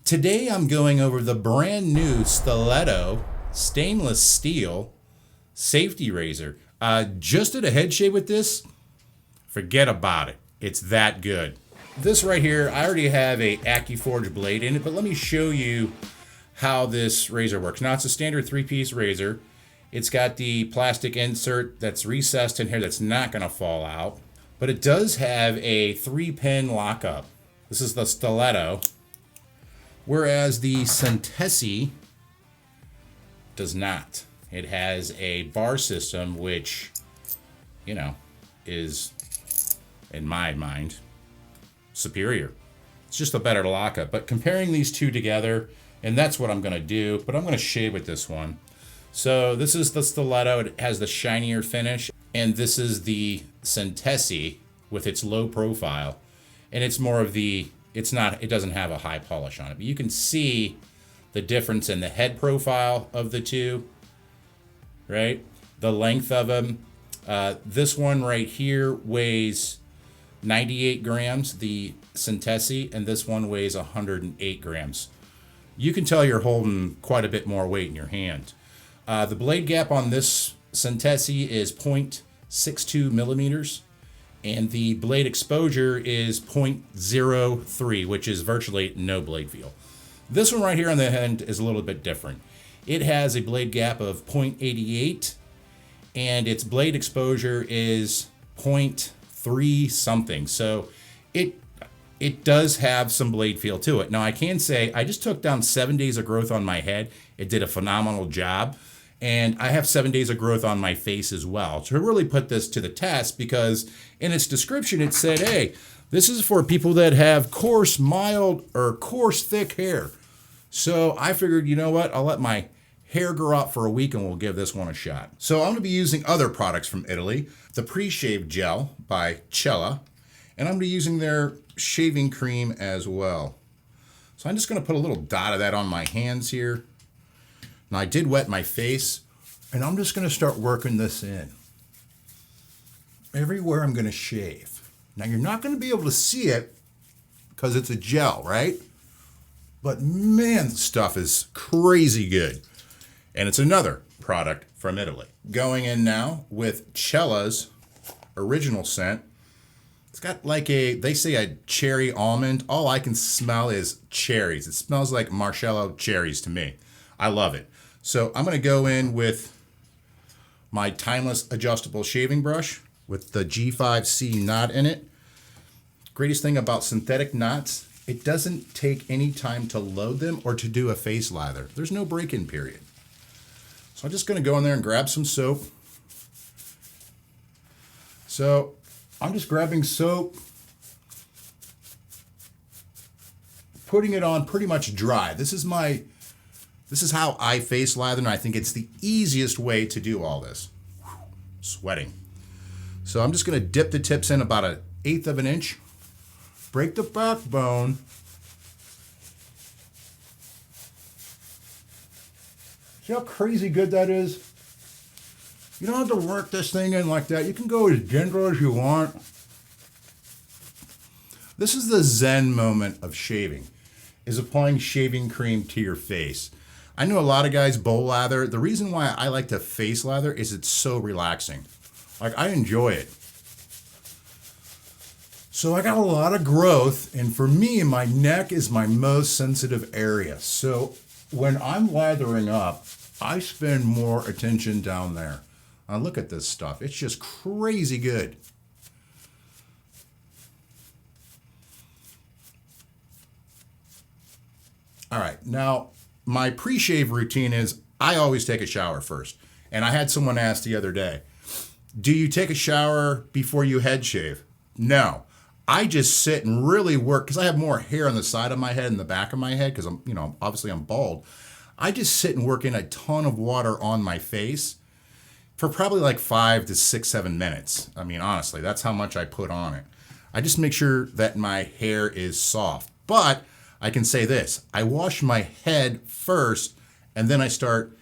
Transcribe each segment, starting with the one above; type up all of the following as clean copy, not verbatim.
Today I'm going over the brand new Styletto stainless steel safety razor. Just did a head shave with this. Forget about it. It's that good. This right here, I already have a AccuForge blade in it, but let me show you how this razor works. Now it's a standard 3-piece razor. It's got the plastic insert that's recessed in here that's not gonna fall out, but it does have a 3-pin lockup. This is the Styletto. Whereas the Syntesi does not. It has a bar system, which, you know, is, in my mind, superior. It's just a better lockup. But comparing these two together, and that's what I'm going to do, but I'm going to shave with this one. So this is the Styletto. It has the shinier finish. And this is the Syntesi with its low profile. And it's more of the... it doesn't have a high polish on it, but you can see the difference in the head profile of the two, right? The length of them. This one right here weighs 98 grams, the Syntesi, and this one weighs 108 grams. You can tell you're holding quite a bit more weight in your hand. The blade gap on this Syntesi is 0.62 millimeters. And the blade exposure is 0.03, which is virtually no blade feel. This one right here on the end is a little bit different. It has a blade gap of 0.88, and its blade exposure is 0.3 something. So it does have some blade feel to it. Now I can say I just took down 7 days of growth on my head. It did a phenomenal job. And I have 7 days of growth on my face as well to really put this to the test, because in its description it said, hey, this is for people that have coarse, mild, or coarse, thick hair. So I figured, you know what, I'll let my hair grow out for a week and we'll give this one a shot. So I'm going to be using other products from Italy. The pre-shave gel by Cella, and I'm going to be using their shaving cream as well. So I'm just going to put a little dot of that on my hands here. Now I did wet my face, and I'm just going to start working this in everywhere I'm going to shave. Now you're not going to be able to see it because it's a gel, right? But man, the stuff is crazy good. And it's another product from Italy. Going in now with Cella's original scent. It's got like they say a cherry almond. All I can smell is cherries. It smells like marshmallow cherries to me. I love it. So I'm going to go in with my timeless adjustable shaving brush with the G5C knot in it. Greatest thing about synthetic knots, it doesn't take any time to load them or to do a face lather. There's no break-in period. So I'm just going to go in there and grab some soap. So I'm just grabbing soap, putting it on pretty much dry. This is how I face lather, and I think it's the easiest way to do all this. Sweating. So I'm just going to dip the tips in about 1/8 of an inch, break the backbone, see how crazy good that is? You don't have to work this thing in like that. You can go as gentle as you want. This is the zen moment of shaving, is applying shaving cream to your face. I know a lot of guys bowl lather. The reason why I like to face lather is it's so relaxing. Like, I enjoy it. So I got a lot of growth, and for me, my neck is my most sensitive area. So when I'm lathering up, I spend more attention down there. Now look at this stuff. It's just crazy good. All right, now my pre-shave routine is I always take a shower first. And I had someone ask the other day, do you take a shower before you head shave? No. I just sit and really work, because I have more hair on the side of my head and the back of my head, because obviously I'm bald. I just sit and work in a ton of water on my face for probably like 5 to 6, 7 minutes. I mean, honestly, that's how much I put on it. I just make sure that my hair is soft. But I can say this, I wash my head first, and then I start,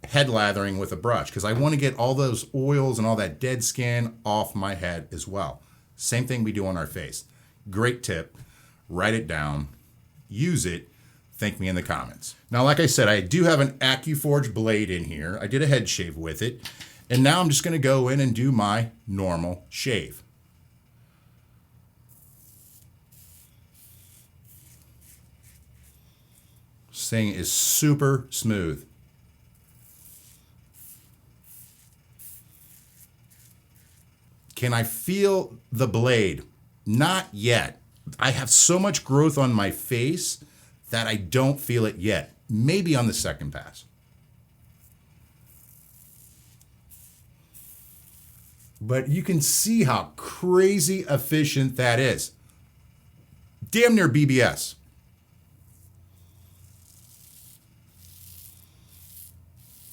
head lathering with a brush, because I want to get all those oils and all that dead skin off my head as well. Same thing we do on our face. Great tip. Write it down. use it, thank me in the comments. Now, like I said, I do have an AccuForge blade in here. I did a head shave with it. And now I'm just going to go in and do my normal shave. This thing is super smooth. Can I feel the blade? Not yet. I have so much growth on my face that I don't feel it yet. Maybe on the second pass. But you can see how crazy efficient that is. Damn near BBS.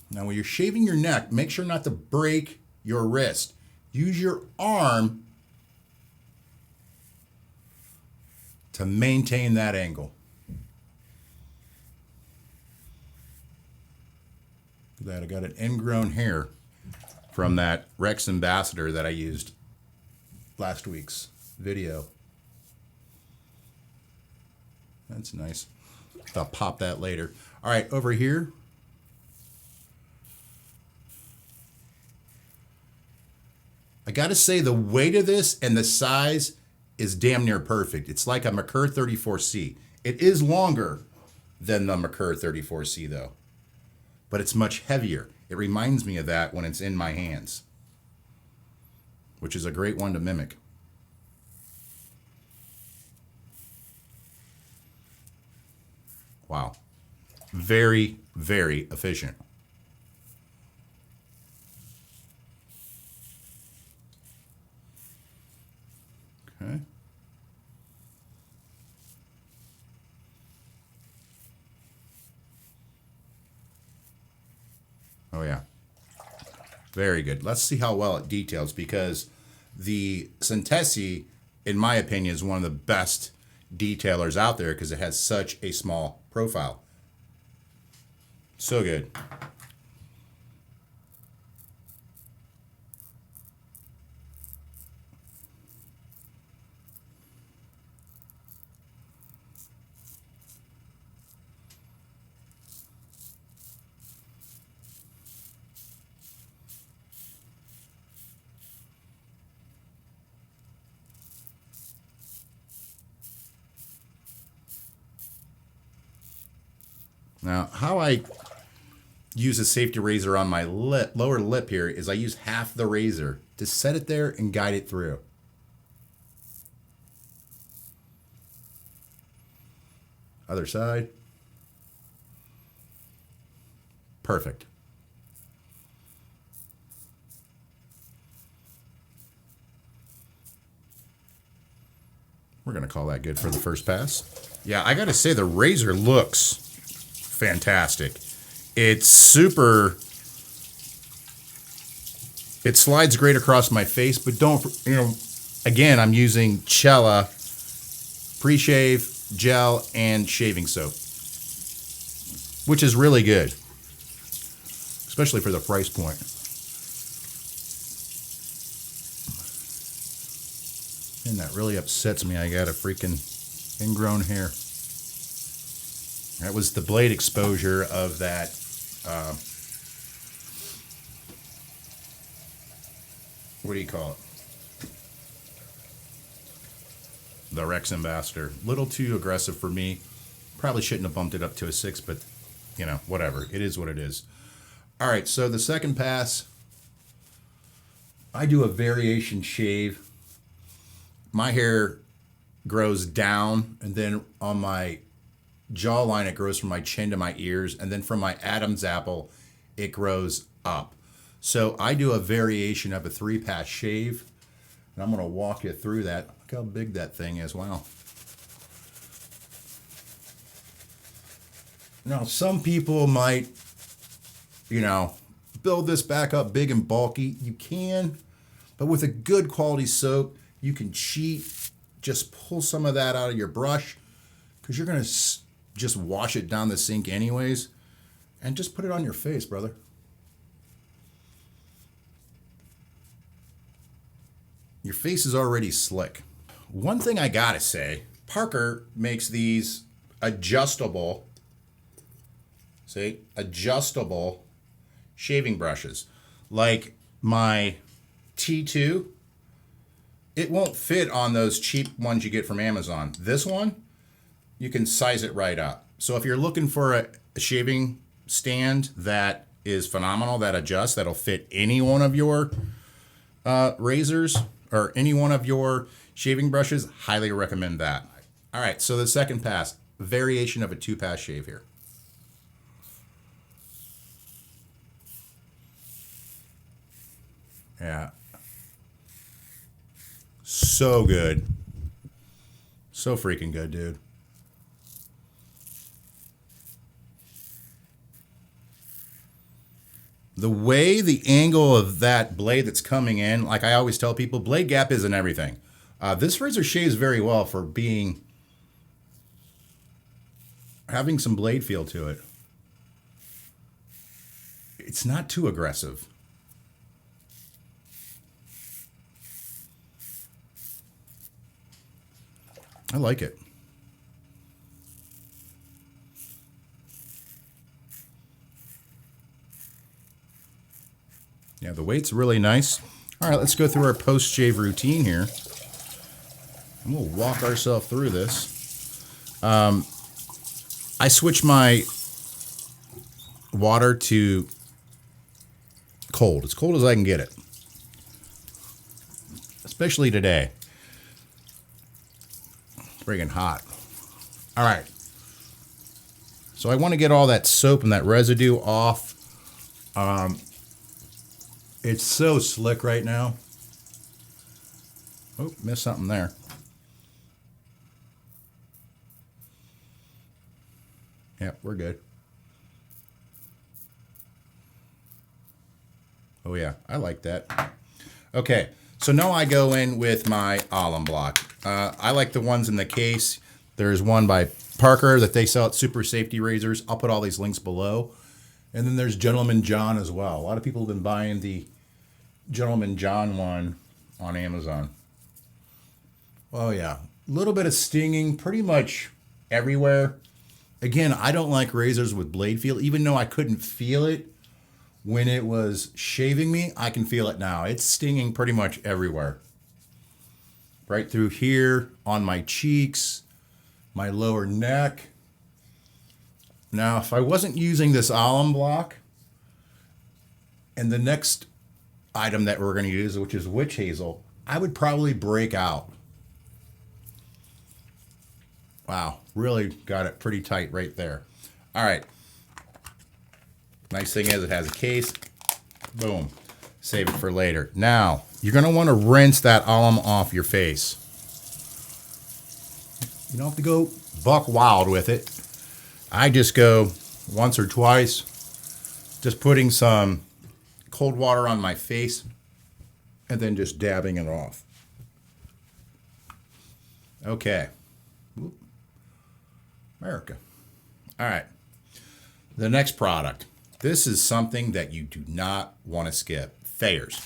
Now when you're shaving your neck, make sure not to break your wrist. Use your arm to maintain that angle. Look at that, I got an ingrown hair from that Rex Ambassador that I used last week's video. That's nice. I'll pop that later. All right, over here. I gotta say the weight of this and the size is damn near perfect. It's like a Merkur 34C. It is longer than the Merkur 34C though, but it's much heavier. It reminds me of that when it's in my hands, which is a great one to mimic. Wow. Very, very efficient. Okay. Oh yeah. Very good. Let's see how well it details, because the Syntesi, in my opinion, is one of the best detailers out there because it has such a small profile. So good. Now, how I use a safety razor on my lower lip here is I use half the razor to set it there and guide it through. Other side. Perfect. We're going to call that good for the first pass. Yeah, I got to say the razor looks fantastic. It's super, it slides great across my face, but don't, again, I'm using Cella pre-shave, gel, and shaving soap, which is really good, especially for the price point. And that really upsets me. I got a freaking ingrown hair. That was the blade exposure of that what do you call it? The Rex Ambassador. Little too aggressive for me. Probably shouldn't have bumped it up to a 6, but whatever. It is what it is. All right, so the second pass, I do a variation shave. My hair grows down, and then on my jawline it grows from my chin to my ears, and then from my Adam's apple it grows up. So I do a variation of a 3-pass shave, and I'm going to walk you through that. Look how big that thing is. Wow. Now some people might build this back up big and bulky. You can, but with a good quality soap you can cheat. Just pull some of that out of your brush, because you're going to just wash it down the sink anyways, and just put it on your face, brother. Your face is already slick. One thing I gotta say, Parker makes these adjustable, see, adjustable shaving brushes. Like my T2, it won't fit on those cheap ones you get from Amazon. This one, you can size it right up. So if you're looking for a shaving stand that is phenomenal, that adjusts, that'll fit any one of your razors or any one of your shaving brushes, highly recommend that. All right, so the second pass, variation of a 2-pass shave here. Yeah. So good. So freaking good, dude. The way the angle of that blade that's coming in, like I always tell people, blade gap isn't everything. This razor shaves very well for having some blade feel to it. It's not too aggressive. I like it. Yeah, the weight's really nice. All right, let's go through our post-shave routine here. And we'll walk ourselves through this. I switch my water to cold, as cold as I can get it. Especially today. It's friggin' hot. All right. So I want to get all that soap and that residue off. It's so slick right now. Oh, missed something there. Yep, we're good. Oh yeah, I like that. Okay, so now I go in with my alum block. I like the ones in the case. There's one by Parker that they sell at Super Safety Razors. I'll put all these links below. And then there's Gentleman John as well. A lot of people have been buying the Gentleman John one on Amazon. Oh yeah, a little bit of stinging pretty much everywhere. Again, I don't like razors with blade feel. Even though I couldn't feel it when it was shaving me, I can feel it now. It's stinging pretty much everywhere. Right through here, on my cheeks, my lower neck. Now, if I wasn't using this alum block, and the next item that we're going to use, which is witch hazel, I would probably break out. Wow, really got it pretty tight right there. All right. Nice thing is it has a case. Boom. Save it for later. Now, you're going to want to rinse that alum off your face. You don't have to go buck wild with it. I just go once or twice, just putting some cold water on my face and then just dabbing it off. Okay. Oop. America. All right. The next product. This is something that you do not want to skip. Thayers.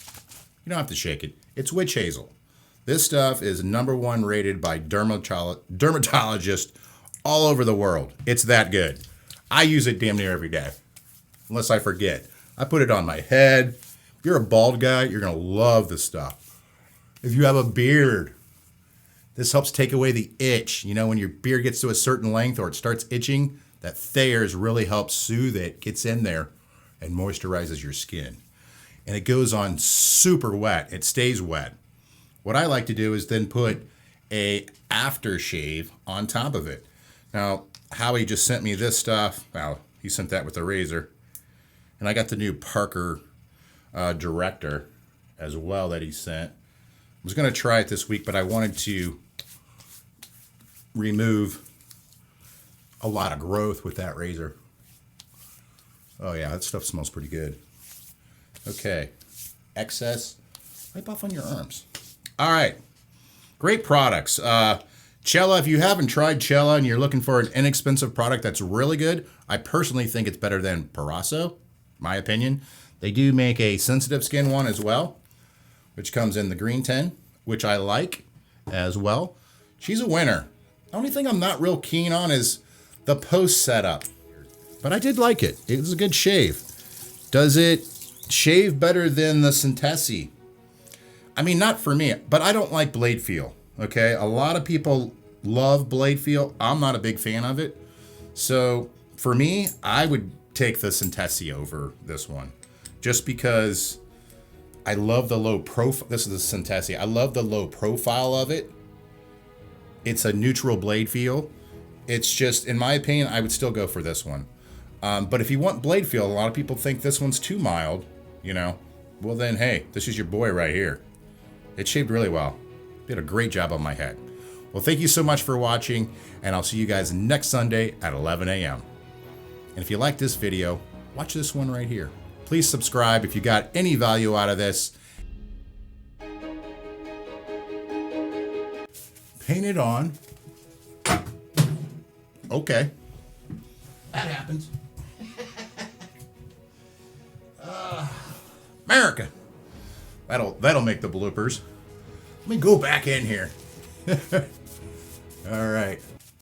You don't have to shake it. It's witch hazel. This stuff is #1 rated by dermatologists all over the world. It's that good. I use it damn near every day, unless I forget. I put it on my head. If you're a bald guy, you're going to love this stuff. If you have a beard, this helps take away the itch. You know, when your beard gets to a certain length or it starts itching, that Thayers really helps soothe it, gets in there, and moisturizes your skin. And it goes on super wet. It stays wet. What I like to do is then put a aftershave on top of it. Now, Howie just sent me this stuff. Well, he sent that with a razor. And I got the new Parker Director as well that he sent. I was going to try it this week, but I wanted to remove a lot of growth with that razor. Oh yeah, that stuff smells pretty good. Okay, excess, wipe off on your arms. All right, great products. Cella, if you haven't tried Cella and you're looking for an inexpensive product that's really good, I personally think it's better than Parasso, my opinion. They do make a sensitive skin one as well, which comes in the green tin, which I like as well. She's a winner. The only thing I'm not real keen on is the post setup. But I did like it. It was a good shave. Does it shave better than the Syntesi? I mean, not for me, but I don't like blade feel, okay? A lot of people love blade feel. I'm not a big fan of it. So for me, I would take the Syntesi over this one just because I love the low profile. This is the Syntesi. I love the low profile of it. It's a neutral blade feel. It's just, in my opinion, I would still go for this one. But if you want blade feel, a lot of people think this one's too mild, you know. Well then, hey, this is your boy right here. It shaved really well. Did a great job on my head. Well, thank you so much for watching, and I'll see you guys next Sunday at 11 a.m. And if you like this video, watch this one right here. Please subscribe if you got any value out of this. Paint it on. Okay. That happens. America. That'll make the bloopers. Let me go back in here. All right.